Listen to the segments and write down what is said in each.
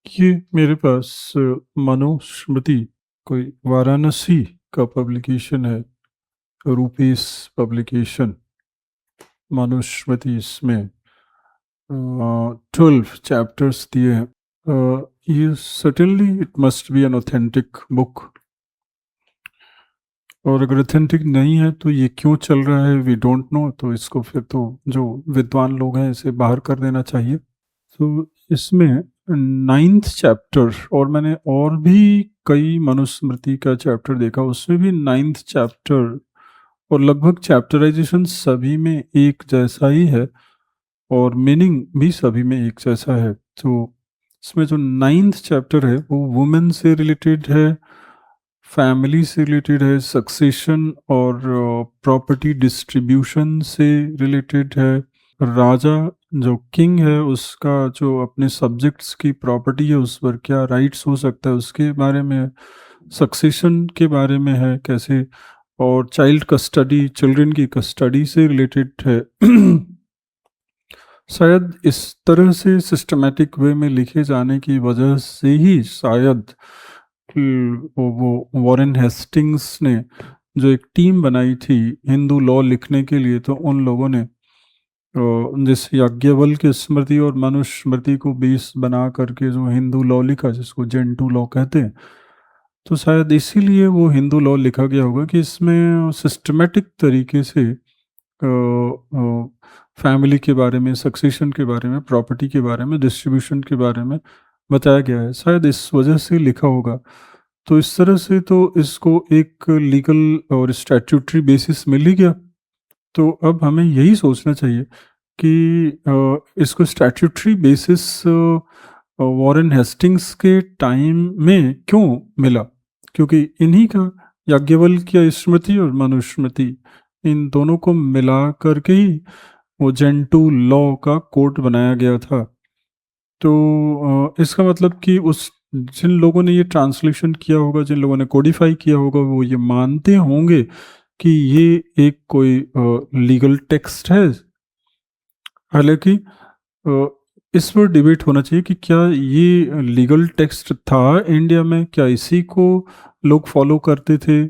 ये मेरे पास मनुस्मृति कोई वाराणसी का पब्लिकेशन है। Rupees publication Manusmriti. इसमें 12 चैप्टर्स दिए हैं। ये certainly it must be an authentic book, और अगर ऑथेंटिक नहीं है तो ये क्यों चल रहा है वी डोंट नो। तो इसको फिर तो जो विद्वान लोग हैं इसे बाहर कर देना चाहिए। तो इसमें 9th चैप्टर, और मैंने और भी कई मनुस्मृति का चैप्टर देखा, उसमें भी 9th चैप्टर और लगभग चैप्टराइजेशन सभी में एक जैसा ही है और मीनिंग भी सभी में एक जैसा है। तो इसमें जो 9th चैप्टर है वो वुमेन से रिलेटेड है, फैमिली से रिलेटेड है, सक्सेशन और प्रॉपर्टी डिस्ट्रीब्यूशन से रिलेटेड है, राजा जो किंग है उसका जो अपने सब्जेक्ट्स की प्रॉपर्टी है उस पर क्या राइट्स हो सकता है उसके बारे में, सक्सेशन के बारे में है कैसे, और चाइल्ड कस्टडी, चिल्ड्रन की कस्टडी से रिलेटेड है। शायद इस तरह से सिस्टमैटिक वे में लिखे जाने की वजह से ही शायद वो वॉरेन हेस्टिंग्स ने जो एक टीम बनाई थी हिंदू लॉ लिखने के लिए, तो उन लोगों ने जिस याज्ञवल्क्य स्मृति और मनुस्मृति को बेस बना करके जो हिंदू लॉ लिखा जिसको जेंटू लॉ कहते हैं, तो शायद इसीलिए वो हिंदू लॉ लिखा गया होगा कि इसमें सिस्टमेटिक तरीके से फैमिली के बारे में, सक्सेशन के बारे में, प्रॉपर्टी के बारे में, डिस्ट्रीब्यूशन के बारे में बताया गया है। शायद इस वजह से लिखा होगा। तो इस तरह से तो इसको एक लीगल और स्टैट्यूटरी बेसिस मिल ही गया। तो अब हमें यही सोचना चाहिए कि इसको स्टैट्यूटरी बेसिस वॉरेन हेस्टिंग्स के टाइम में क्यों मिला, क्योंकि इन्हीं का याज्ञवल्क्य स्मृति और मनुस्मृति इन दोनों को मिला करके ही वो जेंटू लॉ का कोड बनाया गया था। तो इसका मतलब कि उस जिन लोगों ने ये ट्रांसलेशन किया होगा, जिन लोगों ने कोडिफाई किया होगा, वो ये मानते होंगे कि ये एक कोई लीगल टेक्स्ट है। हालांकि इस पर डिबेट होना चाहिए कि क्या ये लीगल टेक्स्ट था इंडिया में, क्या इसी को लोग फॉलो करते थे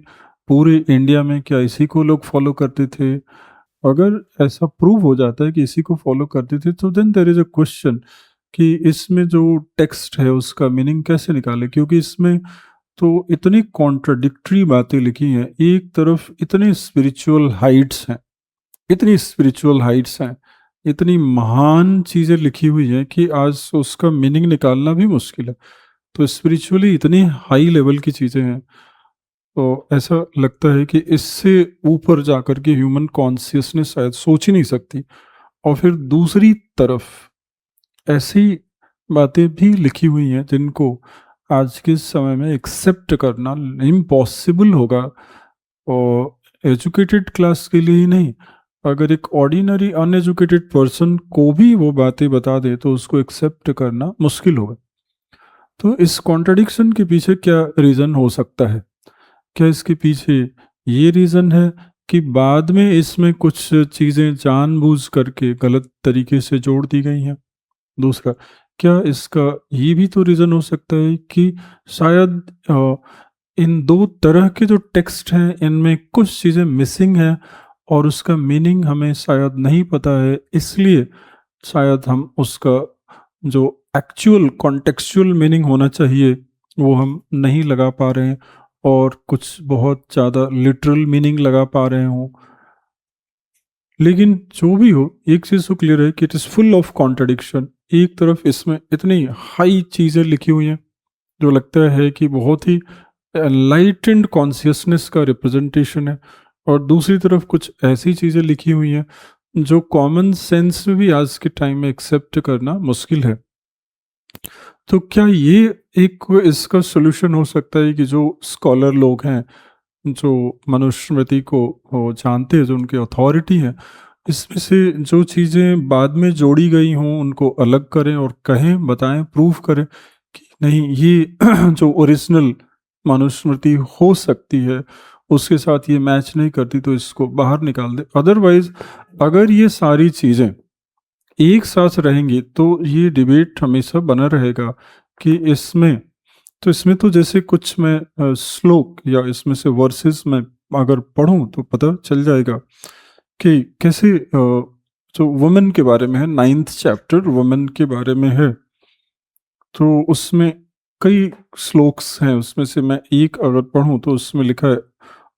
पूरे इंडिया में, क्या इसी को लोग फॉलो करते थे। अगर ऐसा प्रूव हो जाता है कि इसी को फॉलो करते थे तो then there is a question कि इसमें जो टेक्स्ट है उसका मीनिंग कैसे निकाले, क्योंकि इसमें तो इतनी कॉन्ट्राडिक्टरी बातें लिखी हैं। एक तरफ इतने स्पिरिचुअल हाइट्स हैं, इतनी स्पिरिचुअल हाइट्स हैं, इतनी महान चीज़ें लिखी हुई हैं कि आज उसका मीनिंग निकालना भी मुश्किल है। तो स्पिरिचुअली इतनी हाई लेवल की चीज़ें हैं, तो ऐसा लगता है कि इससे ऊपर जाकर के ह्यूमन कॉन्शियसनेस शायद सोच ही नहीं सकती। और फिर दूसरी तरफ ऐसी बातें भी लिखी हुई हैं जिनको आज के समय में एक्सेप्ट करना इम्पॉसिबल होगा, और एजुकेटेड क्लास के लिए ही नहीं, अगर एक ऑर्डिनरी अनएजुकेटेड पर्सन को भी वो बातें बता दे तो उसको एक्सेप्ट करना मुश्किल होगा। तो इस कॉन्ट्रडिक्शन के पीछे क्या रीज़न हो सकता है? क्या इसके पीछे ये रीज़न है कि बाद में इसमें कुछ चीज़ें जानबूझ करके गलत तरीके से जोड़ दी गई हैं? दूसरा, क्या इसका ये भी तो रीज़न हो सकता है कि शायद इन दो तरह के जो टेक्स्ट हैं इनमें कुछ चीज़ें मिसिंग हैं और उसका मीनिंग हमें शायद नहीं पता है, इसलिए शायद हम उसका जो एक्चुअल कॉन्टेक्चुअल मीनिंग होना चाहिए वो हम नहीं लगा पा रहे हैं और कुछ बहुत ज़्यादा लिटरल मीनिंग लगा पा रहे हों। लेकिन जो भी हो, एक चीज़ तो क्लियर है कि it is full of contradiction. एक तरफ इसमें इतनी हाई चीज़ें लिखी हुई हैं जो लगता है कि बहुत ही एनलाइटेंड कॉन्शियसनेस का रिप्रेजेंटेशन है, और दूसरी तरफ कुछ ऐसी चीज़ें लिखी हुई हैं जो कॉमन सेंस में भी आज के टाइम में एक्सेप्ट करना मुश्किल है। तो क्या ये एक इसका सॉल्यूशन हो सकता है कि जो स्कॉलर लोग हैं, जो मनुस्मृति को वो जानते हैं, जो उनके अथॉरिटी है, इसमें से जो चीज़ें बाद में जोड़ी गई हों उनको अलग करें और कहें, बताएं, प्रूव करें कि नहीं ये जो ओरिजिनल मनुस्मृति हो सकती है उसके साथ ये मैच नहीं करती, तो इसको बाहर निकाल दे। अदरवाइज अगर ये सारी चीज़ें एक साथ रहेंगी तो ये डिबेट हमेशा बना रहेगा कि इसमें तो जैसे कुछ मैं श्लोक या इसमें से वर्सेस में अगर पढूँ तो पता चल जाएगा कि कैसे जो वुमेन के बारे में है, 9th चैप्टर वुमेन के बारे में है। तो उसमें कई श्लोक्स हैं, उसमें से मैं एक अगर पढूँ तो उसमें लिखा है,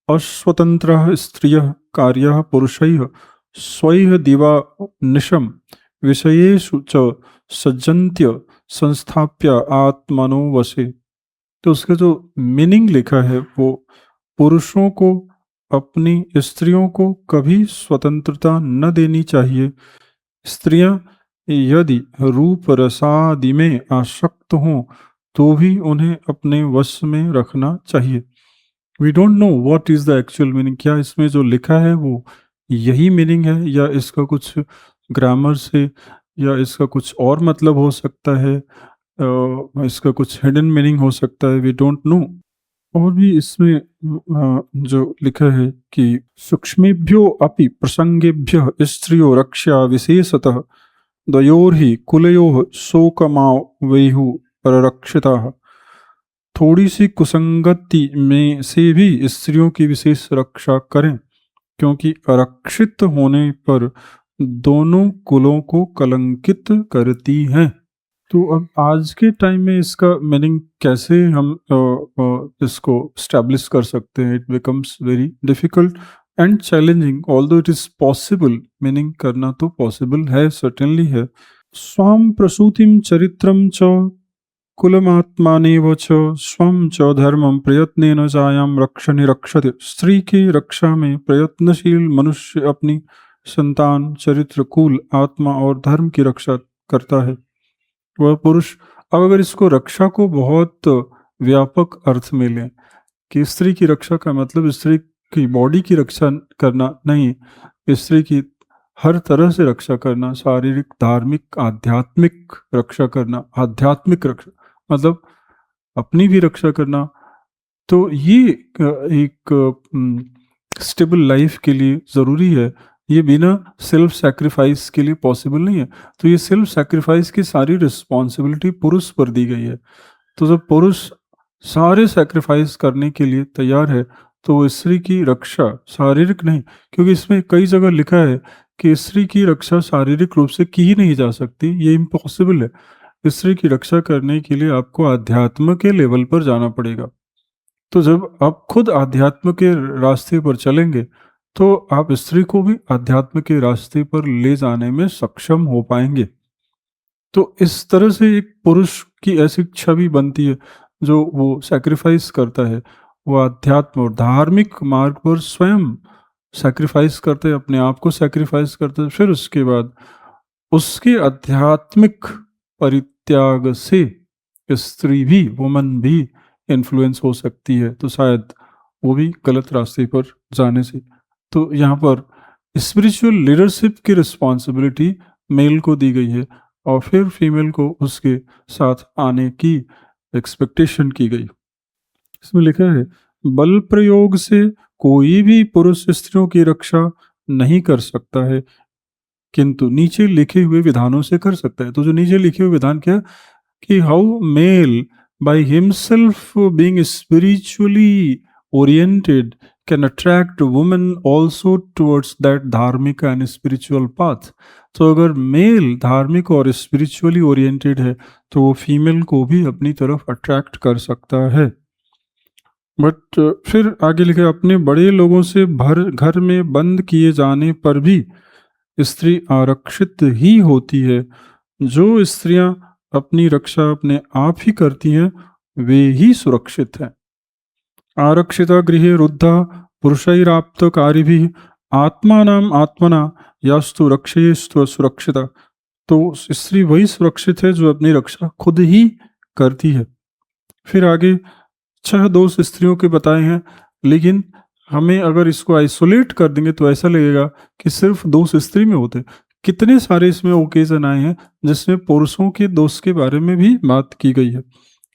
अस्वतंत्रः स्त्रियः कार्यः पुरुषैः स्वैः दिवा निशं विषयेषु च सज्जन्त्य संस्थाप्य आत्मनो वशे। तो उसका जो मीनिंग लिखा है वो पुरुषों को अपनी स्त्रियों को कभी स्वतंत्रता न देनी चाहिए। स्त्रियां यदि रूप रसादि में आसक्त हों तो भी उन्हें अपने वश में रखना चाहिए। We don't know what is the actual meaning, क्या इसमें जो लिखा है वो यही मीनिंग है या इसका कुछ ग्रामर से या इसका कुछ और मतलब हो सकता है, इसका कुछ हिडन मीनिंग हो सकता है, वी डोंट नो। और भी इसमें जो लिखा है कि सूक्ष्मेभ्यो अपि प्रसंगेभ्यः स्त्रियो रक्षा विशेषतः द्वयोर्हि कुलयोः शोकमावयुः पररक्षिताः। थोड़ी सी कुसंगति में से भी स्त्रियों की विशेष रक्षा करें, क्योंकि आरक्षित होने पर दोनों कुलों को कलंकित करती हैं। तो अब आज के टाइम में इसका मीनिंग कैसे हम इसको स्टैब्लिश कर सकते हैं? It becomes very difficult and challenging, although it is possible. Meaning करना तो पॉसिबल है, सर्टेनली है। स्वाम प्रसूतिम चरित्रम च कुलमात्मानेव च स्वम च धर्मम प्रयत्नेन चायाम रक्षणे रक्षते। स्त्री की रक्षा में प्रयत्नशील मनुष्य अपनी संतान, चरित्र, कुल, आत्मा और धर्म की रक्षा करता है। वह पुरुष, अब अगर इसको रक्षा को बहुत व्यापक अर्थ में लें कि स्त्री की रक्षा का मतलब स्त्री की बॉडी की रक्षा करना नहीं, स्त्री की हर तरह से रक्षा करना, शारीरिक, धार्मिक, आध्यात्मिक रक्षा करना। आध्यात्मिक रक्षा मतलब अपनी भी रक्षा करना। तो ये एक स्टेबल लाइफ के लिए ज़रूरी है। ये बिना सेल्फ सैक्रिफाइस के लिए पॉसिबल नहीं है। तो ये सेल्फ सैक्रिफाइस की सारी रिस्पॉन्सिबिलिटी पुरुष पर दी गई है। तो जब पुरुष सारे सैक्रिफाइस करने के लिए तैयार है तो स्त्री की रक्षा शारीरिक नहीं, क्योंकि इसमें कई जगह लिखा है कि स्त्री की रक्षा शारीरिक रूप से की ही नहीं जा सकती, ये इम्पॉसिबल है। स्त्री की रक्षा करने के लिए आपको आध्यात्म के लेवल पर जाना पड़ेगा। तो जब आप खुद आध्यात्म के रास्ते पर चलेंगे तो आप स्त्री को भी अध्यात्म के रास्ते पर ले जाने में सक्षम हो पाएंगे। तो इस तरह से एक पुरुष की ऐसी छवि बनती है जो वो सैक्रिफाइस करता है, वो अध्यात्म और धार्मिक मार्ग पर स्वयं सैक्रिफाइस करते हैं, अपने आप को सैक्रिफाइस करते हैं। फिर उसके बाद उसके आध्यात्मिक परित्याग से स्त्री भी, वुमन भी इन्फ्लुएंस हो सकती है, तो शायद वो भी गलत रास्ते पर जाने से। तो यहाँ पर स्पिरिचुअल लीडरशिप की रिस्पॉन्सिबिलिटी मेल को दी गई है और फिर फीमेल को उसके साथ आने की एक्सपेक्टेशन की गई। इसमें लिखा है, बल प्रयोग से कोई भी पुरुष स्त्रियों की रक्षा नहीं कर सकता है, किंतु नीचे लिखे हुए विधानों से कर सकता है। तो जो नीचे लिखे हुए विधान क्या, कि how male by himself being spiritually oriented can attract women also towards that धार्मिक एंड स्पिरिचुअल पाथ। तो अगर मेल धार्मिक और स्पिरिचुअली ओरिएंटेड है तो वो फीमेल को भी अपनी तरफ अट्रैक्ट कर सकता है। बट फिर आगे लिखे, अपने बड़े लोगों से घर में बंद किए जाने पर भी स्त्री आरक्षित ही होती है। जो स्त्रियां अपनी रक्षा अपने आप ही करती हैं वे ही सुरक्षित हैं। आरक्षिता गृहे रुद्धा पुरुषैराप्त कार्यभिः आत्मानाम आत्मना यास्तु रक्षयेस्तु सुरक्षिता। तो स्त्री वही सुरक्षित है जो अपनी रक्षा खुद ही करती है। फिर आगे 6 दोष स्त्रियों के बताए हैं, लेकिन हमें अगर इसको आइसोलेट कर देंगे तो ऐसा लगेगा कि सिर्फ दोष स्त्री में होते। कितने सारे इसमें ओकेजन आए हैं जिसमें पुरुषों के दोष के बारे में भी बात की गई है।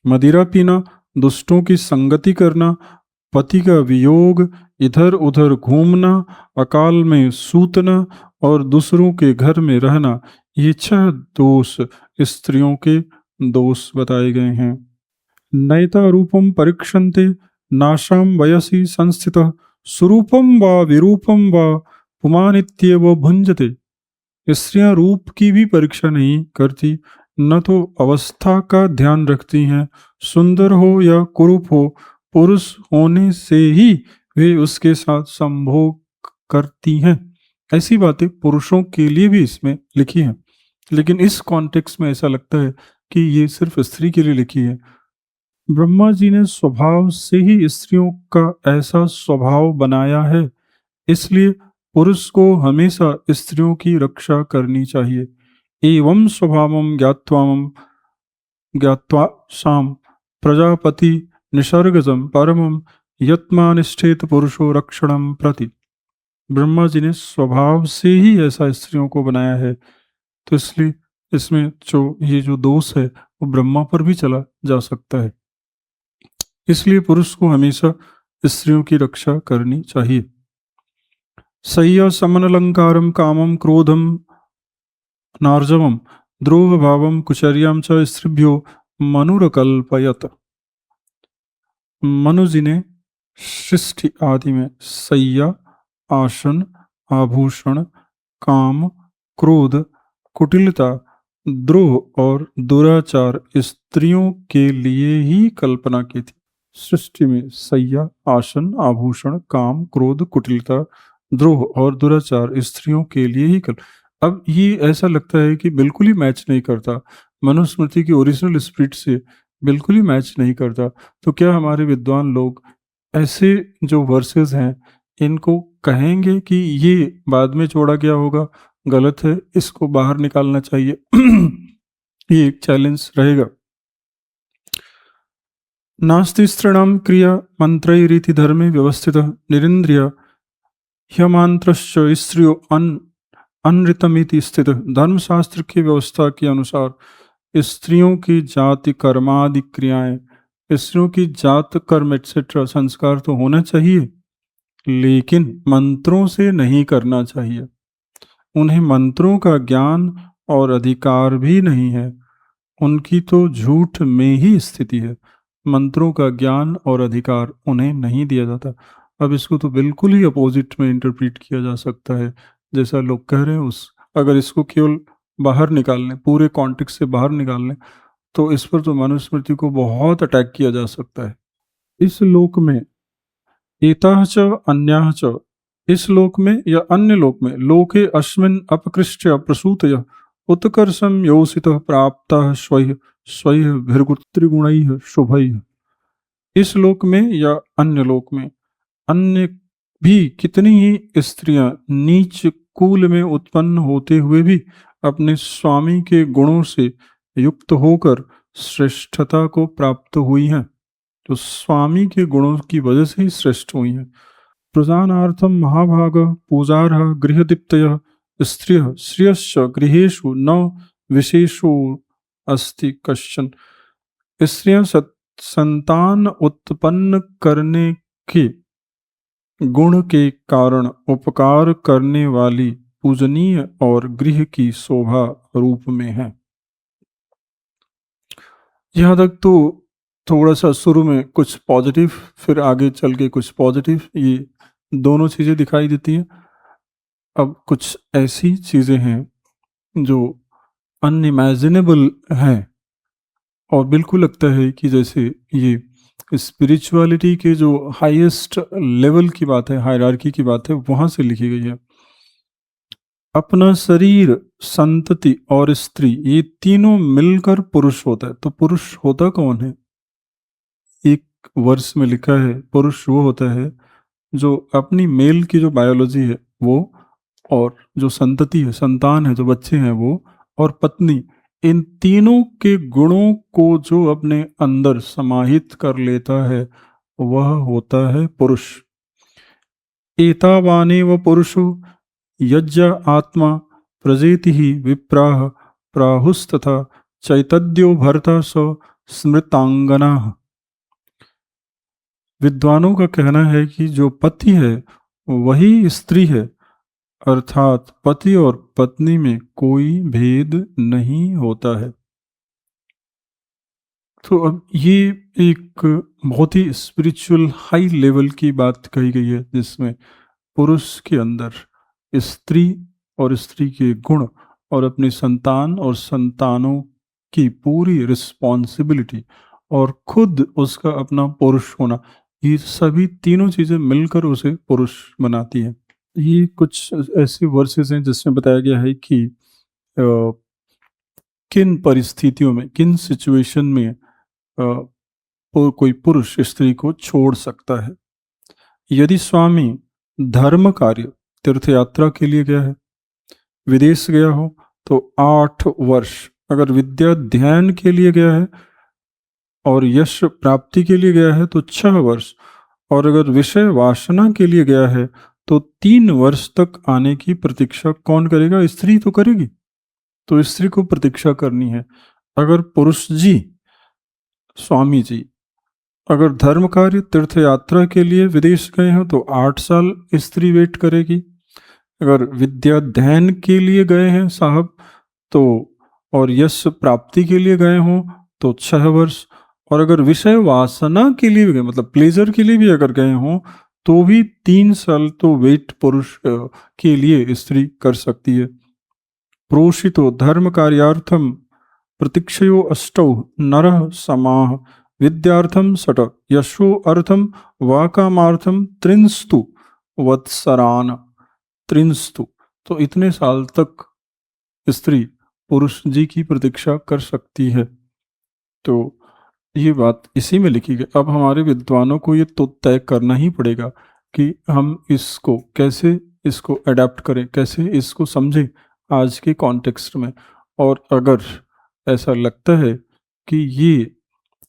मदिरा पीना, दुष्टों की संगति करना, पति का वियोग, इधर उधर घूमना, अकाल में सूतना और दूसरों के घर में रहना, ये 6 दोष स्त्रियों के दोष बताए गए हैं। नैता रूपम परीक्षन्ते नाशाम वयसि संस्थितः सुरूपम व विरूपम व पुमानित्येव भुंजते। स्त्रियां रूप की भी परीक्षा नहीं करती, न तो अवस्था का ध्यान रखती हैं। सुंदर हो या कुरूप हो, पुरुष होने से ही वे उसके साथ संभोग करती हैं। ऐसी बातें पुरुषों के लिए भी इसमें लिखी हैं, लेकिन इस कॉन्टेक्स्ट में ऐसा लगता है कि ये सिर्फ स्त्री के लिए लिखी है। ब्रह्मा जी ने स्वभाव से ही स्त्रियों का ऐसा स्वभाव बनाया है, इसलिए पुरुष को हमेशा स्त्रियों की रक्षा करनी चाहिए। एवं स्वभावम ज्ञात्वा साम प्रजापति निसर्गजम परमम यत्मानिष्ठेत पुरुषो रक्षणम प्रति। ब्रह्मा जी ने स्वभाव से ही ऐसा स्त्रियों को बनाया है, तो इसलिए इसमें जो ये जो दोष है वो ब्रह्मा पर भी चला जा सकता है। इसलिए पुरुष को हमेशा स्त्रियों की रक्षा करनी चाहिए। सह्य समनलंकारम कामम क्रोधम नार्जवम ध्रुव भावम कुचर्याम च स्त्रिभ्यो मनुरकल्पयत। मनु जी ने सृष्टि आदि में सैया, आसन, आभूषण, काम, क्रोध, कुटिलता, द्रोह और दुराचार स्त्रियों के लिए ही कल्पना की थी। सृष्टि में सैया, आसन, आभूषण, काम, क्रोध, कुटिलता, द्रोह और दुराचार स्त्रियों के लिए ही अब ये ऐसा लगता है कि बिल्कुल ही मैच नहीं करता, मनुस्मृति की ओरिजिनल स्पिरिट से बिल्कुल ही मैच नहीं करता। तो क्या हमारे विद्वान लोग ऐसे जो वर्सेस हैं इनको कहेंगे कि ये बाद में जोड़ा गया होगा, गलत है, इसको बाहर निकालना चाहिए? ये एक चैलेंज रहेगा। नास्ति स्त्रीणाम क्रिया मंत्रैरिति धर्मे व्यवस्थित निरिंद्रिय ह्यमांत्रश्च स्त्रियो अनृतमिति स्थित। धर्मशास्त्र की व्यवस्था के अनुसार स्त्रियों की जाति कर्मादि क्रियाएं, स्त्रियों की जात कर्म एक्सेट्रा संस्कार तो होना चाहिए, लेकिन मंत्रों से नहीं करना चाहिए। उन्हें मंत्रों का ज्ञान और अधिकार भी नहीं है, उनकी तो झूठ में ही स्थिति है। मंत्रों का ज्ञान और अधिकार उन्हें नहीं दिया जाता। अब इसको तो बिल्कुल ही अपोजिट में इंटरप्रेट किया जा सकता है, जैसा लोग कह रहे हैं। अगर इसको केवल बाहर निकाल लें, पूरे कॉन्टेक्स्ट से बाहर निकाल लें, तो इस पर तो मनुस्मृति को बहुत अटैक किया जा सकता है। इस लोक में एताः च अन्याः च, इस लोक में या अन्य लोक में, लोके अस्मिन् अपकृष्य प्रसूतय उत्कर्षं योषितः प्राप्तः स्वैः स्वैः भृगुत्रिगुणैः शुभैः। इस लोक में या अन्य लोक में अन्य भी कितनी ही स्त्रियां नीच कुल में उत्पन्न होते हुए भी अपने स्वामी के गुणों से युक्त होकर श्रेष्ठता को प्राप्त हुई हैं। तो स्वामी के गुणों की वजह से ही श्रेष्ठ हुई हैं। प्रजानार्थम महाभाग पूजार्ह गृहदीप्तयः स्त्रियः श्रियश्च गृहेषु न विशेषो अस्ति कश्चन। स्त्रियां संतान उत्पन्न करने के गुण के कारण उपकार करने वाली पूजनीय और गृह की शोभा रूप में है। यहाँ तक तो थोड़ा सा शुरू में कुछ पॉजिटिव, फिर आगे चल के कुछ पॉजिटिव, ये दोनों चीज़ें दिखाई देती हैं। अब कुछ ऐसी चीज़ें हैं जो अनइमेजिनेबल हैं और बिल्कुल लगता है कि जैसे ये स्पिरिचुअलिटी के जो हाईएस्ट लेवल की बात है, हायरार्की की बात है, वहाँ से लिखी गई है। अपना शरीर, संतति और स्त्री, ये तीनों मिलकर पुरुष होता है। तो पुरुष होता कौन है? एक वर्ष में लिखा है पुरुष वो होता है जो अपनी मेल की जो बायोलॉजी है वो, और जो संतति है, संतान है, जो बच्चे हैं वो, और पत्नी, इन तीनों के गुणों को जो अपने अंदर समाहित कर लेता है वह होता है पुरुष। एतावानेव पुरुषो यज्ञ आत्मा प्रजेति ही विप्राह प्राहुस्तथा चैतद्यो भरता स स्मृतांगना। विद्वानों का कहना है कि जो पति है वही स्त्री है, अर्थात पति और पत्नी में कोई भेद नहीं होता है। तो अब ये एक बहुत ही स्पिरिचुअल हाई लेवल की बात कही गई है, जिसमें पुरुष के अंदर स्त्री और स्त्री के गुण और अपनी संतान और संतानों की पूरी रिस्पॉन्सिबिलिटी और खुद उसका अपना पुरुष होना, ये सभी तीनों चीज़ें मिलकर उसे पुरुष बनाती हैं। ये कुछ ऐसे वर्सेस हैं जिसमें बताया गया है कि किन परिस्थितियों में, किन सिचुएशन में कोई पुरुष स्त्री को छोड़ सकता है। यदि स्वामी धर्म कार्य तीर्थ यात्रा के लिए गया है, विदेश गया हो, तो 8 वर्ष। अगर विद्या अध्ययन के लिए गया है और यश प्राप्ति के लिए गया है तो 6 वर्ष। और अगर विषय वासना के लिए गया है तो 3 वर्ष तक आने की प्रतीक्षा कौन करेगा? स्त्री तो करेगी। तो स्त्री को प्रतीक्षा करनी है। अगर पुरुष जी, स्वामी जी, अगर धर्म कार्य तीर्थ यात्रा के लिए विदेश गए हो तो 8 साल स्त्री वेट करेगी। अगर विद्याध्ययन के लिए गए हैं साहब तो, और यश प्राप्ति के लिए गए हों तो 6 वर्ष। और अगर विषय वासना के लिए भी गए, मतलब प्लेजर के लिए भी अगर गए हों, तो भी 3 साल तो वेट पुरुष के लिए स्त्री कर सकती है। प्रोषितो धर्म कार्यार्थम प्रतीक्षयो अष्टौ नरः समाह विद्यार्थम सट यशो अर्थम वाकामार्थम त्रिंस्तु वत्सरान। त्रिंस्तु, तो इतने साल तक स्त्री पुरुष जी की प्रतीक्षा कर सकती है। तो ये बात इसी में लिखी गई। अब हमारे विद्वानों को ये तो तय करना ही पड़ेगा कि हम इसको कैसे, इसको अडेप्ट करें, कैसे इसको समझें आज के कॉन्टेक्स्ट में। और अगर ऐसा लगता है कि ये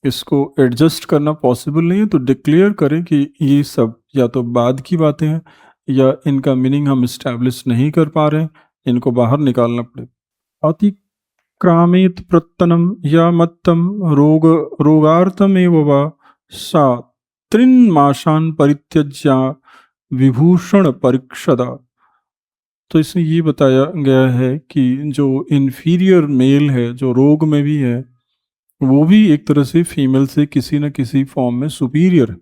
इसको एडजस्ट करना पॉसिबल नहीं है तो डिक्लेयर करें कि ये सब या तो बाद की बातें हैं या इनका मीनिंग हम इस्टेब्लिश नहीं कर पा रहे हैं, इनको बाहर निकालना पड़े। अतिक्रामेत प्रत्यनम या मत्तम रोगार्थमेव वा सा त्रिन्माशान परित्यज्या विभूषण परीक्षदा। तो इसमें ये बताया गया है कि जो इन्फीरियर मेल है, जो रोग में भी है, वो भी एक तरह से फीमेल से किसी न किसी फॉर्म में सुपीरियर है।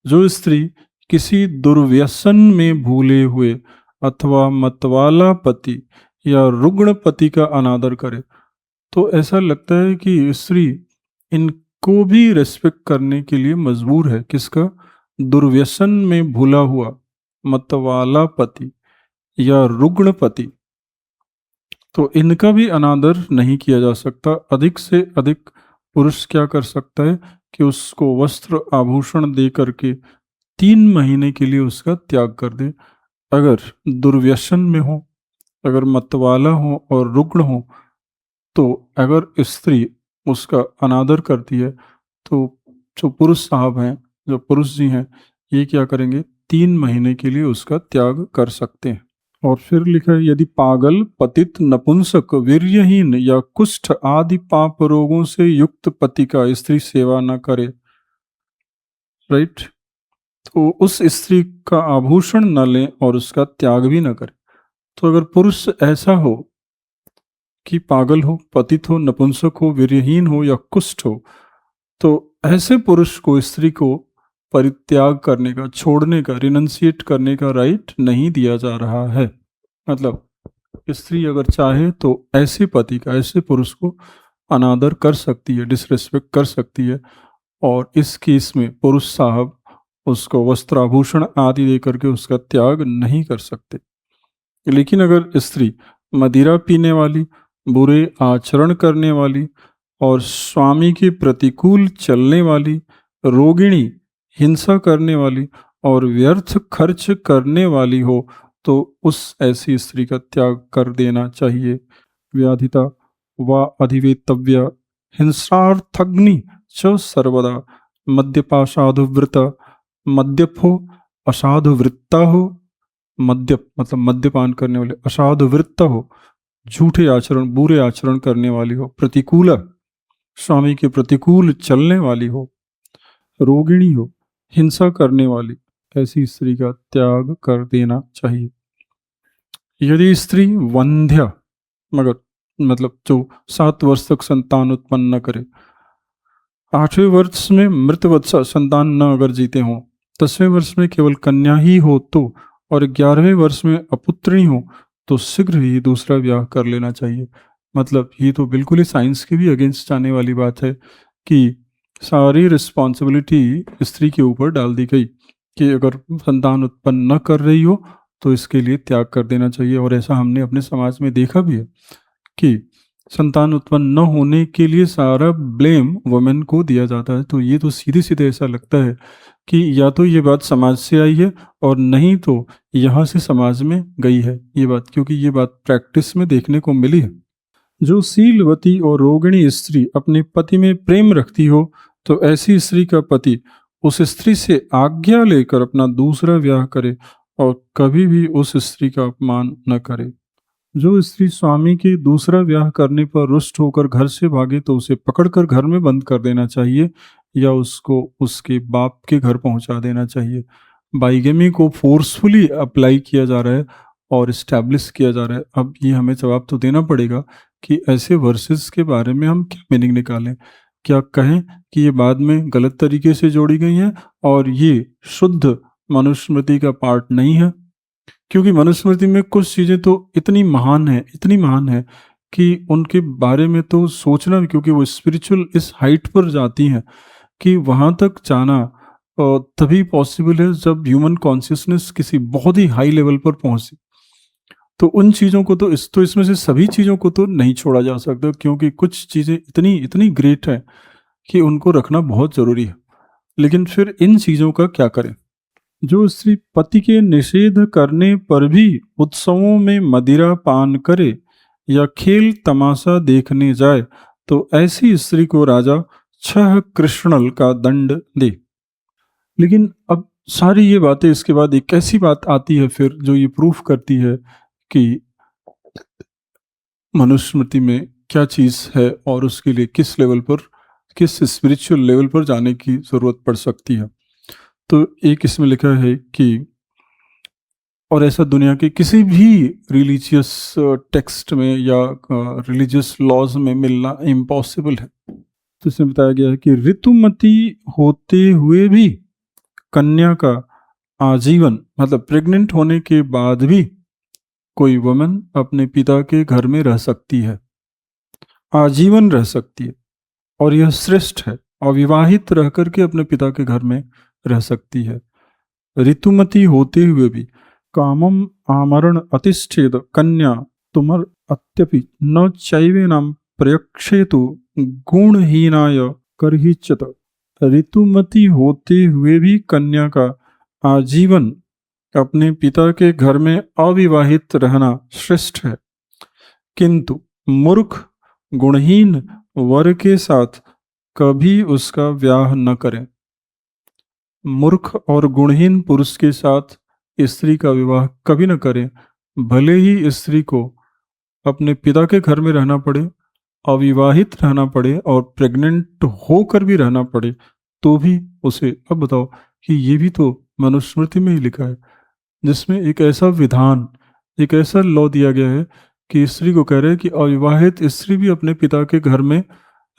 जो स्त्री किसी दुर्व्यसन में भूले हुए अथवा मतवाला पति या रुग्ण पति का अनादर करे, तो ऐसा लगता है कि स्त्री इनको भी रेस्पेक्ट करने के लिए मजबूर है। किसका? दुर्व्यसन में भूला हुआ मतवाला पति या रुग्ण पति, तो इनका भी अनादर नहीं किया जा सकता। अधिक से अधिक पुरुष क्या कर सकता है कि उसको वस्त्र आभूषण दे करके 3 महीने के लिए उसका त्याग कर दे। अगर दुर्व्यसन में हो, अगर मतवाला हो और रुग्ण हो, तो अगर स्त्री उसका अनादर करती है तो जो पुरुष साहब हैं, जो पुरुष जी हैं, ये क्या करेंगे? 3 महीने के लिए उसका त्याग कर सकते हैं। और फिर लिखा है, यदि पागल, पतित, नपुंसक, वीर्यहीन या कुष्ठ आदि पाप रोगों से युक्त पति का स्त्री सेवा न करे, राइट, तो उस स्त्री का आभूषण न ले और उसका त्याग भी न करे। तो अगर पुरुष ऐसा हो कि पागल हो, पतित हो, नपुंसक हो, वीर्यहीन हो या कुष्ठ हो, तो ऐसे पुरुष को स्त्री को परित्याग करने का, छोड़ने का, रिनंसिएट करने का राइट नहीं दिया जा रहा है। मतलब स्त्री अगर चाहे तो ऐसे पति का, ऐसे पुरुष को अनादर कर सकती है, डिसरेस्पेक्ट कर सकती है, और इस केस में पुरुष साहब उसको वस्त्र आभूषण आदि दे करके उसका त्याग नहीं कर सकते। लेकिन अगर स्त्री मदिरा पीने वाली, बुरे आचरण करने वाली और स्वामी के प्रतिकूल चलने वाली, रोगिणी, हिंसा करने वाली और व्यर्थ खर्च करने वाली हो, तो उस ऐसी स्त्री का त्याग कर देना चाहिए। व्याधिता व अधिवेतव्य हिंसार्थग्नि च सर्वदा मद्यपासाधुवृत, मद्यप हो, असाधुवृत्ता हो, मद्यप मतलब मद्यपान करने वाले, असाधुवृत्ता हो, झूठे आचरण, बुरे आचरण करने वाली हो, प्रतिकूल, स्वामी के प्रतिकूल चलने वाली हो, रोगिणी हो, हिंसा करने वाली, ऐसी स्त्री का त्याग कर देना चाहिए। यदि स्त्री वंध्या, मगर मतलब जो 7 वर्ष तक संतान उत्पन्न न करे, 8वें वर्ष में मृतवत्सा संतान न अगर जीते हों, 10वें वर्ष में केवल कन्या ही हो तो, और 11वें वर्ष में अपुत्री हो तो शीघ्र ही दूसरा ब्याह कर लेना चाहिए। मतलब ये तो बिल्कुल ही साइंस के भी अगेंस्ट जाने वाली बात है कि सारी रिस्पॉन्सिबिलिटी स्त्री के ऊपर डाल दी गई कि अगर संतान उत्पन्न न कर रही हो तो इसके लिए त्याग कर देना चाहिए। और ऐसा हमने अपने समाज में देखा भी है कि संतान उत्पन्न न होने के लिए सारा ब्लेम वुमेन को दिया जाता है। तो ये तो सीधे सीधे ऐसा लगता है कि या तो ये बात समाज से आई है और नहीं तो यहाँ से समाज में गई है ये बात, क्योंकि ये बात प्रैक्टिस में देखने को मिली है। जो शीलवती और रोगिणी स्त्री अपने पति में प्रेम रखती हो तो ऐसी स्त्री का पति उस स्त्री से आज्ञा लेकर अपना दूसरा ब्याह करे और कभी भी उस स्त्री का अपमान न करे। जो स्त्री स्वामी के दूसरा ब्याह करने पर रुष्ट होकर घर से भागे तो उसे पकड़कर घर में बंद कर देना चाहिए या उसको उसके बाप के घर पहुंचा देना चाहिए। बाइगेमी को फोर्सफुली अप्लाई किया जा रहा है और इस्टेब्लिश किया जा रहा है। अब ये हमें जवाब तो देना पड़ेगा कि ऐसे वर्सेस के बारे में हम क्या मीनिंग निकालें। क्या कहें कि ये बाद में गलत तरीके से जोड़ी गई हैं और ये शुद्ध मनुस्मृति का पार्ट नहीं है, क्योंकि मनुस्मृति में कुछ चीज़ें तो इतनी महान है कि उनके बारे में तो सोचना भी, क्योंकि वो स्पिरिचुअल इस हाइट पर जाती हैं कि वहाँ तक जाना तभी पॉसिबल है जब ह्यूमन कॉन्शियसनेस किसी बहुत ही हाई लेवल पर पहुँचे। तो उन चीज़ों को तो इसमें से सभी चीज़ों को तो नहीं छोड़ा जा सकता, क्योंकि कुछ चीज़ें इतनी इतनी ग्रेट हैं कि उनको रखना बहुत ज़रूरी है। लेकिन फिर इन चीज़ों का क्या करें? जो स्त्री पति के निषेध करने पर भी उत्सवों में मदिरा पान करे या खेल तमाशा देखने जाए तो ऐसी स्त्री को राजा 6 कृष्णल का दंड दे। लेकिन अब सारी ये बातें, इसके बाद एक ऐसी बात आती है फिर जो ये प्रूफ करती है कि मनुस्मृति में क्या चीज़ है और उसके लिए किस लेवल पर, किस स्पिरिचुअल लेवल पर जाने की ज़रूरत पड़ सकती है। तो एक इसमें लिखा है कि और ऐसा दुनिया के किसी भी रिलीजियस टेक्स्ट में या रिलीजियस लॉज में मिलना इम्पॉसिबल है। तो इसमें बताया गया है कि ऋतुमती होते हुए भी कन्या का आजीवन, मतलब प्रेग्नेंट होने के बाद भी कोई वुमन अपने पिता के घर में रह सकती है, आजीवन रह सकती है, और यह श्रेष्ठ है। अविवाहित रह करके अपने पिता के घर में रह सकती है। ऋतुमती होते हुए भी कामम आमरण अतिष्ठेद कन्या तुमर अत्यपि न चैवेनाम प्रयक्षेतु गुणहीनाय करहिच्यत। ऋतुमती होते हुए भी कन्या का आजीवन अपने पिता के घर में अविवाहित रहना श्रेष्ठ है, किंतु मूर्ख गुणहीन वर के साथ कभी उसका ब्याह न करें। मूर्ख और गुणहीन पुरुष के साथ स्त्री का विवाह कभी न करें, भले ही स्त्री को अपने पिता के घर में रहना पड़े, अविवाहित रहना पड़े और प्रेग्नेंट होकर भी रहना पड़े तो भी उसे। अब बताओ कि ये भी तो मनुस्मृति में ही लिखा है, जिसमें एक ऐसा विधान, एक ऐसा लॉ दिया गया है कि स्त्री को कह रहे हैं कि अविवाहित स्त्री भी अपने पिता के घर में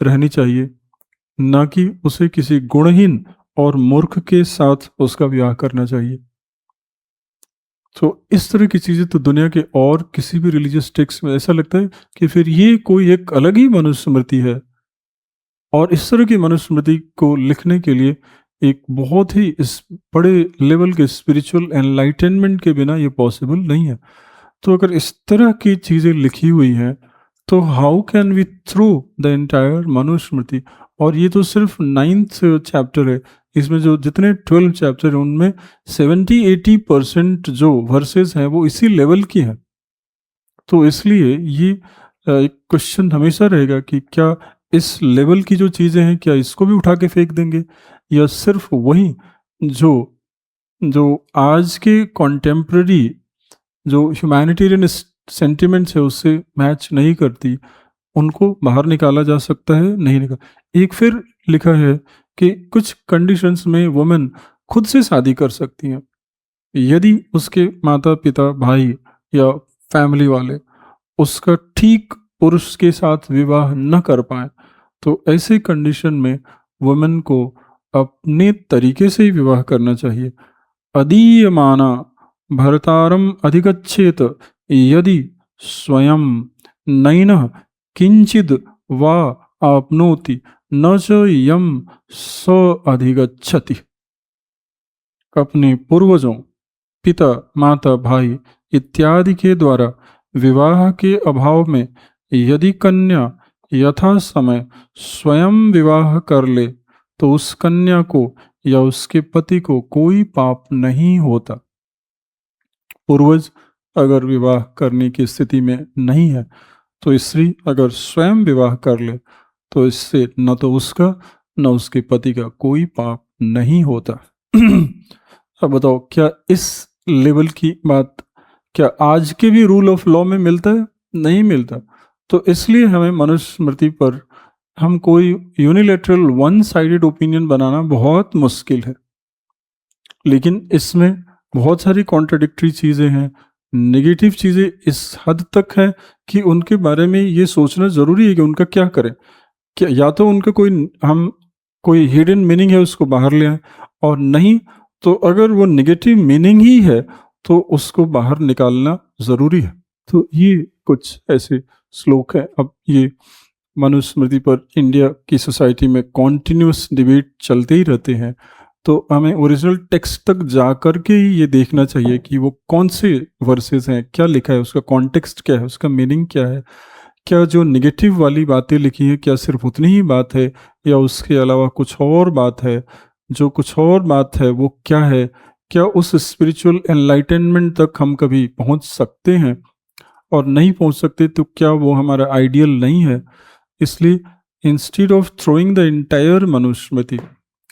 रहनी चाहिए, ना कि उसे किसी गुणहीन और मूर्ख के साथ उसका विवाह करना चाहिए। तो इस तरह की चीज़ें तो दुनिया के और किसी भी रिलीजियस टेक्स्ट में ऐसा लगता है कि फिर ये कोई एक अलग ही मनुस्मृति है, और इस तरह की मनुस्मृति को लिखने के लिए एक बहुत ही इस बड़े लेवल के स्पिरिचुअल एनलाइटनमेंट के बिना ये पॉसिबल नहीं है। तो अगर इस तरह की चीज़ें लिखी हुई हैं तो how can we through the entire Manusmriti? और ये तो सिर्फ 9th चैप्टर है, इसमें जो जितने 12 चैप्टर हैं उनमें 70-80% जो वर्सेस हैं वो इसी लेवल की हैं। तो इसलिए ये एक क्वेश्चन हमेशा रहेगा कि क्या इस लेवल की जो चीज़ें हैं क्या इसको भी उठा के फेंक देंगे, या सिर्फ वही जो जो आज के कॉन्टेम्प्ररी जो ह्यूमैनिटेरियन सेंटिमेंट्स है उससे मैच नहीं करती, उनको बाहर निकाला जा सकता है, नहीं निकाल। एक फिर लिखा है कि कुछ कंडीशंस में वुमेन खुद से शादी कर सकती हैं यदि उसके माता पिता भाई या फैमिली वाले उसका ठीक पुरुष के साथ विवाह न कर पाए, तो ऐसे कंडीशन में वुमेन को अपने तरीके से ही विवाह करना चाहिए। अदीयमाना भर्तारम अधिगच्छेत यदि स्वयं नैनः किंचिद वा आपनोति न च यम स अधिगच्छति। अपने पूर्वजों, पिता, माता, भाई इत्यादि के द्वारा विवाह के अभाव में यदि कन्या यथा समय स्वयं विवाह कर ले तो उस कन्या को या उसके पति को कोई पाप नहीं होता। पूर्वज अगर विवाह करने की स्थिति में नहीं है तो स्त्री अगर स्वयं विवाह कर ले तो इससे न तो उसका न उसके पति का कोई पाप नहीं होता। अब बताओ, क्या इस लेवल की बात क्या आज के भी रूल ऑफ लॉ में मिलता है? नहीं मिलता। तो इसलिए हमें मनुस्मृति पर हम कोई यूनिलैटरल वन साइडेड ओपिनियन बनाना बहुत मुश्किल है। लेकिन इसमें बहुत सारी कॉन्ट्राडिक्टरी चीज़ें हैं, नेगेटिव चीज़ें इस हद तक है कि उनके बारे में ये सोचना ज़रूरी है कि उनका क्या करें। क्या या तो उनका कोई हिडन मीनिंग है उसको बाहर ले आए, और नहीं तो अगर वो नेगेटिव मीनिंग ही है तो उसको बाहर निकालना ज़रूरी है। तो ये कुछ ऐसे श्लोक हैं। अब ये मनुस्मृति पर इंडिया की सोसाइटी में कॉन्टिन्यूस डिबेट चलते ही रहते हैं, तो हमें ओरिजिनल टेक्स्ट तक जा कर के ही ये देखना चाहिए कि वो कौन से वर्सेस हैं, क्या लिखा है, उसका कॉन्टेक्स्ट क्या है, उसका मीनिंग क्या है, क्या जो नेगेटिव वाली बातें लिखी हैं क्या सिर्फ उतनी ही बात है या उसके अलावा कुछ और बात है, जो कुछ और बात है वो क्या है, क्या उस स्पिरिचुअल एनलाइटनमेंट तक हम कभी पहुंच सकते हैं, और नहीं पहुंच सकते तो क्या वो हमारा आइडियल नहीं है। इसलिए instead of throwing the entire Manusmriti,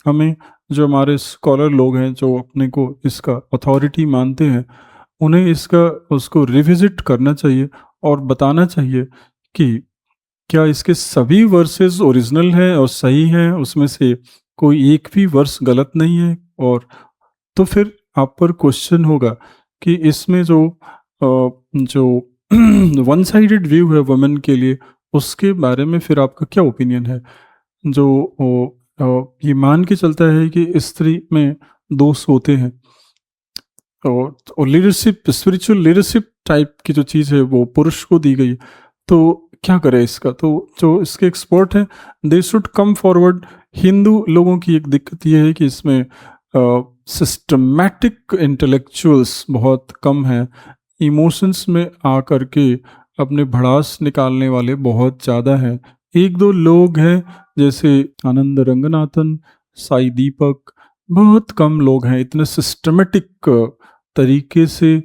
हमें जो हमारे स्कॉलर लोग हैं जो अपने को इसका अथॉरिटी मानते हैं, उन्हें उसको रिविजिट करना चाहिए और बताना चाहिए कि क्या इसके सभी वर्सेस ओरिजिनल हैं और सही हैं, उसमें से कोई एक भी वर्स गलत नहीं है। और तो फिर आप पर क्वेश्चन होगा कि इसमें जो वन साइडेड व्यू है वुमेन के लिए, उसके बारे में फिर आपका क्या ओपिनियन है। जो ये मान के चलता है कि स्त्री में दोष होते हैं और लीडरशिप, स्पिरिचुअल लीडरशिप टाइप की जो चीज़ है वो पुरुष को दी गई, तो क्या करें इसका। तो जो इसके एक्सपर्ट हैं they should come forward. Hindu लोगों की एक दिक्कत ये है कि इसमें सिस्टमैटिक इंटेलेक्चुअल्स बहुत कम हैं, इमोशंस में आ करके अपने भड़ास निकालने वाले बहुत ज़्यादा हैं। एक दो लोग हैं जैसे आनंद रंगनाथन, साई दीपक, बहुत कम लोग हैं इतने सिस्टमेटिक तरीके से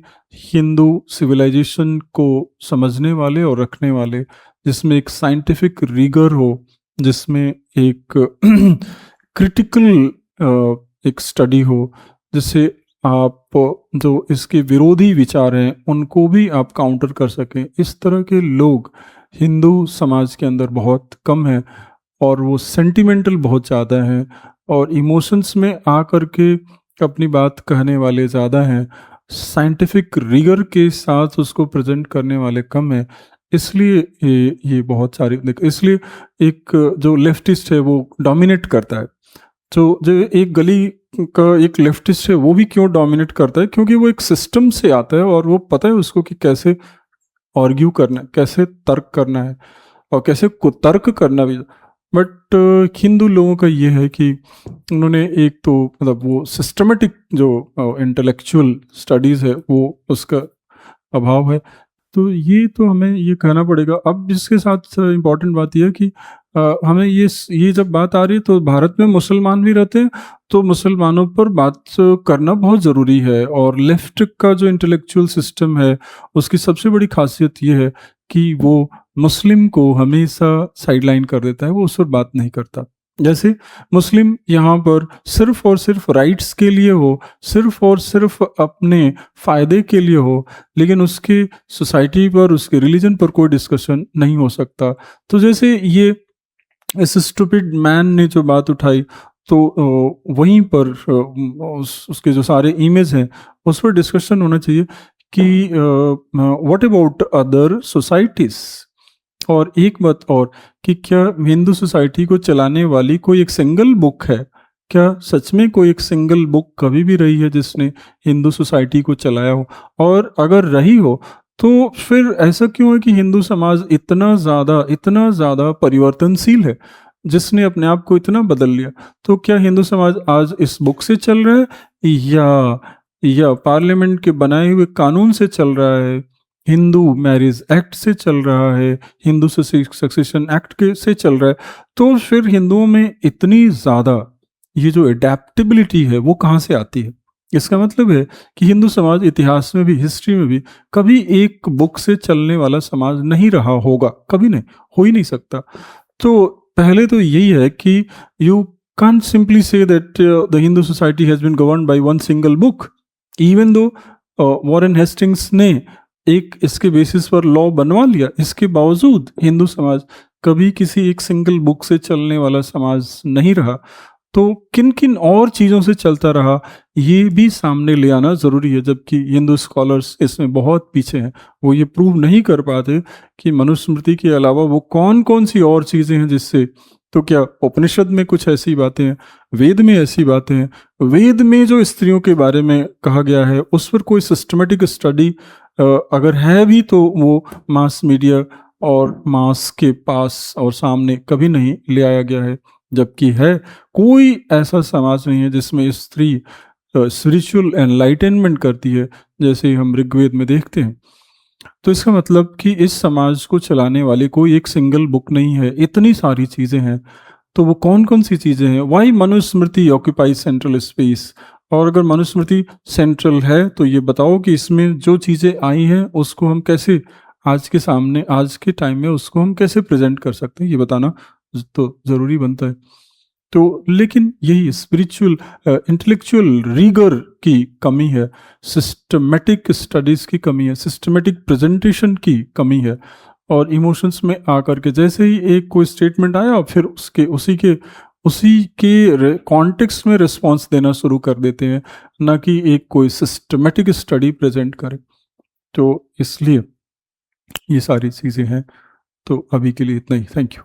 हिंदू सिविलाइजेशन को समझने वाले और रखने वाले, जिसमें एक साइंटिफिक रिगर हो, जिसमें एक क्रिटिकल एक स्टडी हो, जिससे आप जो इसके विरोधी विचार हैं उनको भी आप काउंटर कर सकें। इस तरह के लोग हिंदू समाज के अंदर बहुत कम हैं और वो सेंटिमेंटल बहुत ज़्यादा हैं और इमोशंस में आ कर के अपनी बात कहने वाले ज़्यादा हैं, साइंटिफिक रिगर के साथ उसको प्रेजेंट करने वाले कम हैं। इसलिए ये बहुत सारी, इसलिए एक जो लेफ्टिस्ट है वो डोमिनेट करता है। जो एक गली का एक लेफ्टिस्ट है वो भी क्यों डोमिनेट करता है, क्योंकि वो एक सिस्टम से आता है और वो पता है उसको कि कैसे आर्ग्यू करना है, कैसे तर्क करना है और कैसे कुतर्क करना भी। बट हिंदू लोगों का ये है कि उन्होंने एक तो मतलब वो सिस्टमेटिक जो इंटेलेक्चुअल स्टडीज़ है वो उसका अभाव है। तो ये तो हमें ये कहना पड़ेगा। अब इसके साथ इम्पॉर्टेंट बात यह है कि हमें ये जब बात आ रही है तो भारत में मुसलमान भी रहते हैं, तो मुसलमानों पर बात करना बहुत ज़रूरी है। और लेफ्ट का जो इंटेलेक्चुअल सिस्टम है उसकी सबसे बड़ी खासियत ये है कि वो मुस्लिम को हमेशा साइडलाइन कर देता है, वो उस पर बात नहीं करता। जैसे मुस्लिम यहाँ पर सिर्फ और सिर्फ राइट्स के लिए हो, सिर्फ और सिर्फ अपने फ़ायदे के लिए हो, लेकिन उसके सोसाइटी पर, उसके रिलीजन पर कोई डिस्कशन नहीं हो सकता। तो जैसे ये इस स्टूपिड मैन ने जो बात उठाई, तो वहीं पर उसके जो सारे इमेज हैं उस पर डिस्कशन होना चाहिए कि व्हाट अबाउट अदर सोसाइटीज़। और एक बात और कि क्या हिंदू सोसाइटी को चलाने वाली कोई एक सिंगल बुक है? क्या सच में कोई एक सिंगल बुक कभी भी रही है जिसने हिंदू सोसाइटी को चलाया हो? और अगर रही हो तो फिर ऐसा क्यों है कि हिंदू समाज इतना ज़्यादा परिवर्तनशील है, जिसने अपने आप को इतना बदल लिया? तो क्या हिंदू समाज आज इस बुक से चल रहा है या पार्लियामेंट के बनाए हुए कानून से चल रहा है, हिंदू मैरिज एक्ट से चल रहा है, हिंदू सक्सेशन एक्ट के से चल रहा है? तो फिर हिंदुओं में इतनी ज़्यादा ये जो एडेप्टेबिलिटी है वो कहाँ से आती है? इसका मतलब है कि हिंदू समाज इतिहास में भी, हिस्ट्री में भी कभी एक बुक से चलने वाला समाज नहीं रहा होगा, कभी नहीं, हो ही नहीं सकता। तो पहले तो यही है कि you can't simply say that the Hindu society has been governed by one single book, even though Warren Hastings ने एक इसके बेसिस पर लॉ बनवा लिया, इसके बावजूद हिंदू समाज कभी किसी एक सिंगल बुक से चलने वाला समाज नहीं रहा। तो किन किन और चीज़ों से चलता रहा, ये भी सामने ले आना ज़रूरी है, जबकि हिंदू स्कॉलर्स इसमें बहुत पीछे हैं। वो ये प्रूव नहीं कर पाते कि मनुस्मृति के अलावा वो कौन कौन सी और चीज़ें हैं जिससे, तो क्या उपनिषद में कुछ ऐसी बातें हैं, वेद में ऐसी बातें हैं, वेद में जो स्त्रियों के बारे में कहा गया है उस पर कोई सिस्टमेटिक स्टडी अगर है भी तो वो मास मीडिया और मास के पास और सामने कभी नहीं ले आया गया है। जबकि है, कोई ऐसा समाज नहीं है जिसमें स्त्री स्पिरिचुअल एनलाइटनमेंट करती है जैसे हम ऋग्वेद में देखते हैं। तो इसका मतलब कि इस समाज को चलाने वाली कोई एक सिंगल बुक नहीं है, इतनी सारी चीज़ें हैं। तो वो कौन कौन सी चीज़ें हैं? Why Manusmriti occupy central space? और अगर मनुस्मृति सेंट्रल है तो ये बताओ कि इसमें जो चीज़ें आई हैं उसको हम कैसे आज के सामने, आज के टाइम में उसको हम कैसे प्रेजेंट कर सकते हैं, ये बताना तो ज़रूरी बनता है। तो लेकिन यही स्पिरिचुअल इंटेलेक्चुअल रीगर की कमी है, सिस्टमेटिक स्टडीज़ की कमी है, सिस्टमेटिक प्रेजेंटेशन की कमी है, और इमोशंस में आकर के जैसे ही एक कोई स्टेटमेंट आया फिर उसी के कॉन्टेक्स्ट में रिस्पॉन्स देना शुरू कर देते हैं, ना कि एक कोई सिस्टमेटिक स्टडी प्रेजेंट करें। तो इसलिए ये सारी चीज़ें हैं। तो अभी के लिए इतना ही। Thank you.